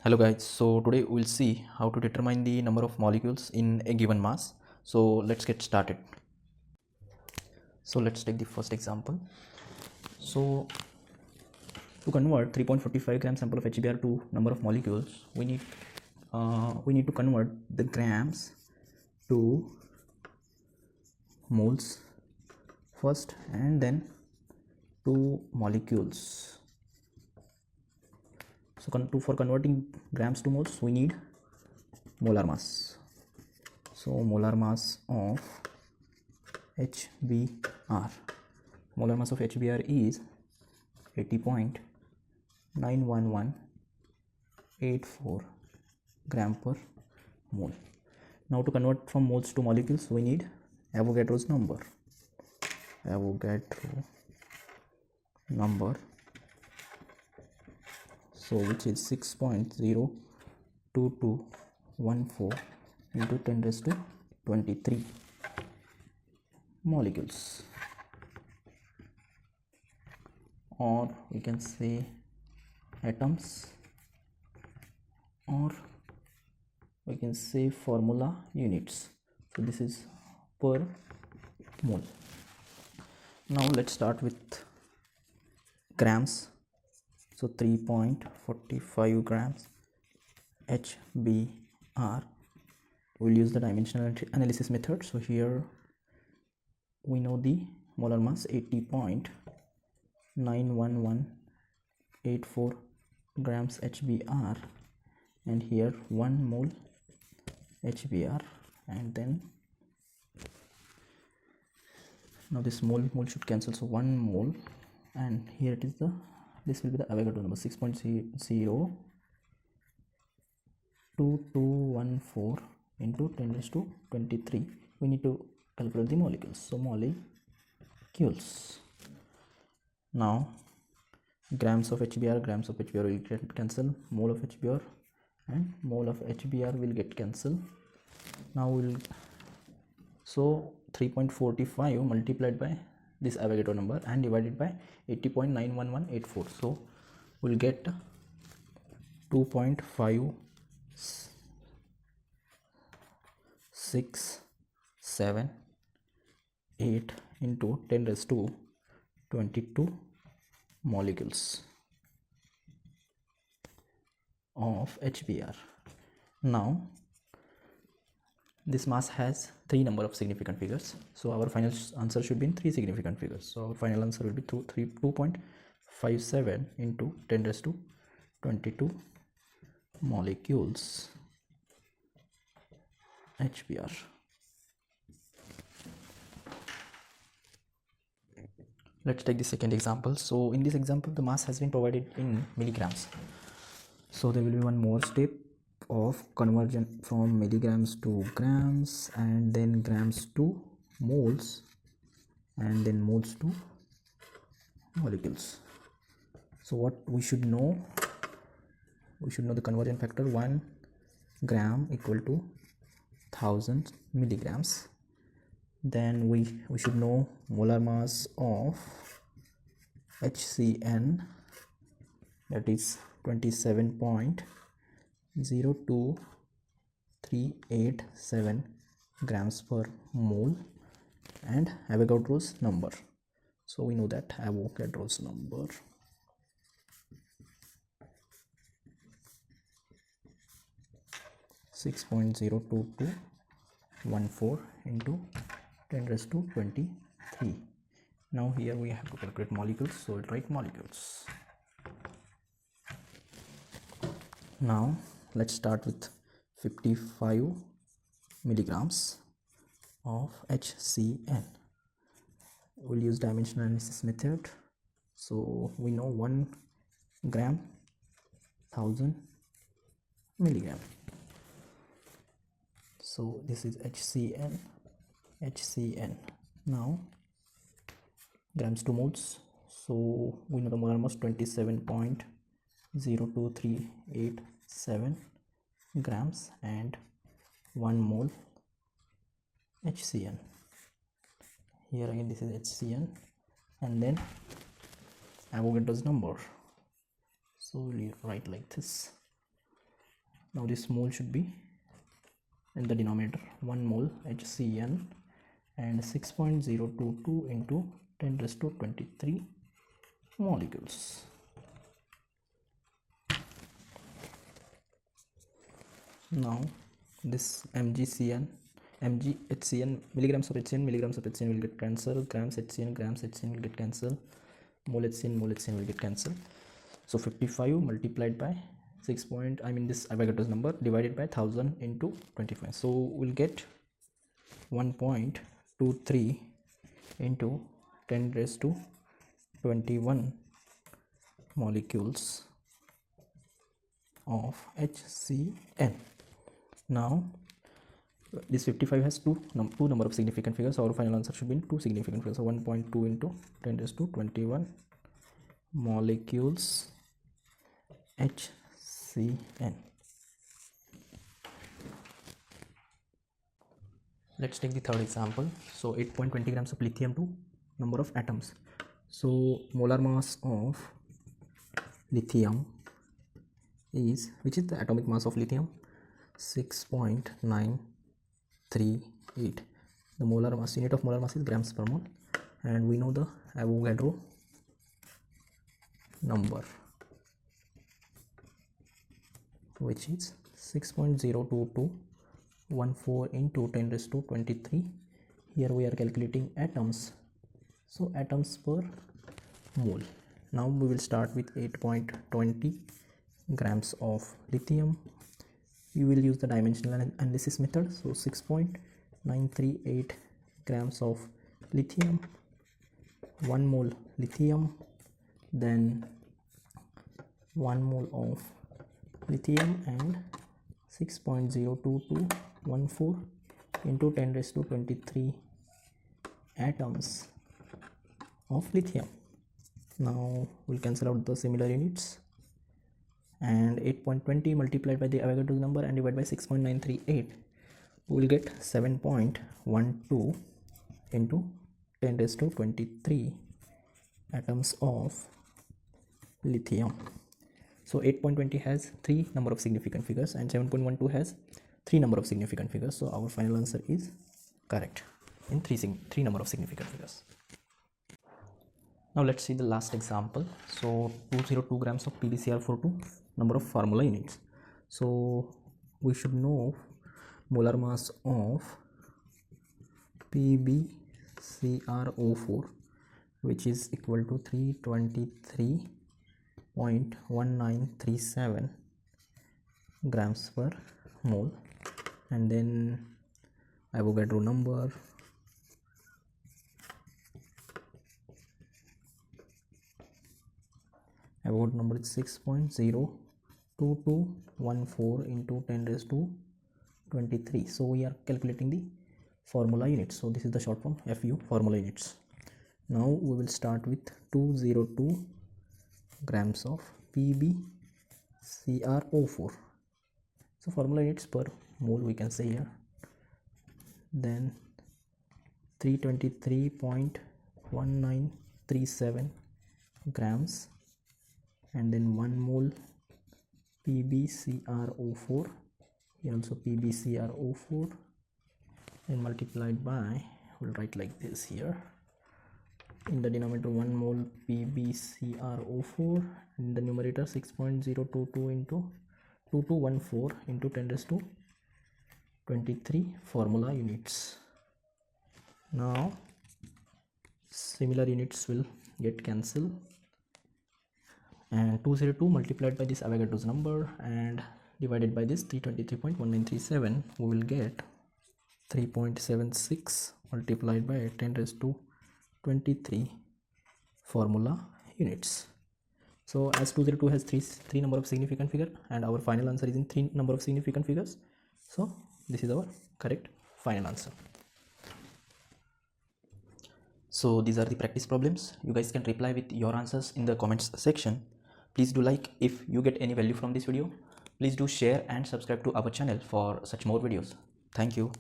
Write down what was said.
Hello guys, so today we'll see how to determine the number of molecules in a given mass. So let's get started. So let's take the first example. So to convert 3.45 gram sample of HBr to number of molecules, we need to convert the grams to moles first and then to molecules. So for converting grams to moles, we need molar mass. So molar mass of HBr. Molar mass of HBr is 80.91184 gram per mole. Now to convert from moles to molecules, we need Avogadro's number. Avogadro number. So which is 6.02214 into 10 raised to 23 molecules, or we can say atoms, or we can say formula units. So this is per mole. Now let's start with grams. So 3.45 grams HBr. We'll use the dimensional analysis method. So here we know the molar mass 80.91184 grams HBr, and here 1 mole HBr, and then now this mole should cancel, so 1 mole, and here it is this will be the Avogadro number 6.02214 into 10 raised to 23. We need to calculate the molecules. So molecules. Now grams of HBr will get cancel, mole of HBr and mole of HBr will get cancelled. Now so 3.45 multiplied by this Avogadro number and divided by 80.91184, so we'll get 2.5678 into 10 raised to 22 molecules of HBr. Now this mass has 3 number of significant figures, so our final answer should be in 3 significant figures. So our final answer will be 2.57 into 10 raised to 22 molecules HBr. Let's take the second example. So in this example, the mass has been provided in milligrams. So there will be one more step of conversion from milligrams to grams, and then grams to moles, and then moles to molecules. So what we should know the conversion factor. 1 gram equal to 1000 milligrams. Then we should know molar mass of HCN, that is 27.02387 grams per mole, and Avogadro's number. So we know that Avogadro's number is 6.02214 into 10 raised to 23. Now here we have to calculate molecules, so we'll write molecules. Now let's start with 55 milligrams of HCN. We'll use dimensional analysis method. So we know 1 gram 1000 milligram. So this is HCN. Now grams to moles. So we know the molar mass 27.02387 grams and 1 mole HCN. Here again this is HCN, and then Avogadro's number. So we'll write like this. Now this mole should be in the denominator, 1 mole HCN and 6.022 into 10 raised to 23 molecules. Now this MgHCN, milligrams of HCN will get cancelled, grams HCN will get cancelled, mole HCN will get cancelled. So 55 multiplied by 6 point, this Avogadro's number divided by 1000 into 25. So we'll get 1.23 into 10 raised to 21 molecules of HCN. Now this 55 has two number of significant figures, so our final answer should be in two significant figures. So 1.2 into 10 raised to 21 molecules HCN. Let's take the third example. So 8.20 grams of lithium to number of atoms. So molar mass of lithium is, which is the atomic mass of lithium, 6.938. The molar mass, unit of molar mass is grams per mole, and we know the Avogadro number, which is 6.02214 into 10 raised to 23. Here we are calculating atoms, so atoms per mole. Now we will start with 8.20 grams of lithium. You will use the dimensional analysis method. So 6.938 grams of lithium, 1 mole lithium, then 1 mole of lithium, and 6.02214 into 10 raised to 23 atoms of lithium. Now we'll cancel out the similar units, and 8.20 multiplied by the Avogadro's number and divided by 6.938, we will get 7.12 into 10 raised to 23 atoms of lithium. So 8.20 has 3 number of significant figures and 7.12 has 3 number of significant figures. So our final answer is correct in 3 number of significant figures. Now let's see the last example. So 202 grams of PbCr4 to number of formula units. So we should know molar mass of PbCr04, which is equal to 323.1937 grams per mole, and then Avogadro number, is 6.02214 into 10 raised to 23. So we are calculating the formula units. So this is the short form, FU, formula units. Now we will start with 202 grams of PbCr04. So formula units per mole we can say here. Then 323.1937 grams, and then 1 mole PbCr04, here also PbCr04, and multiplied by, we'll write like this here, in the denominator 1 mole PbCr04, in the numerator 6.022 into 2214 into 10 raised to 23 formula units. Now similar units will get cancelled, and 202 multiplied by this Avogadro's number and divided by this 323.1937, we will get 3.76 multiplied by 10 raised to 23 formula units. So as 202 has three number of significant figure, and our final answer is in 3 number of significant figures, so this is our correct final answer. So these are the practice problems. You guys can reply with your answers in the comments section. Please do like if you get any value from this video. Please do share and subscribe to our channel for such more videos. Thank you.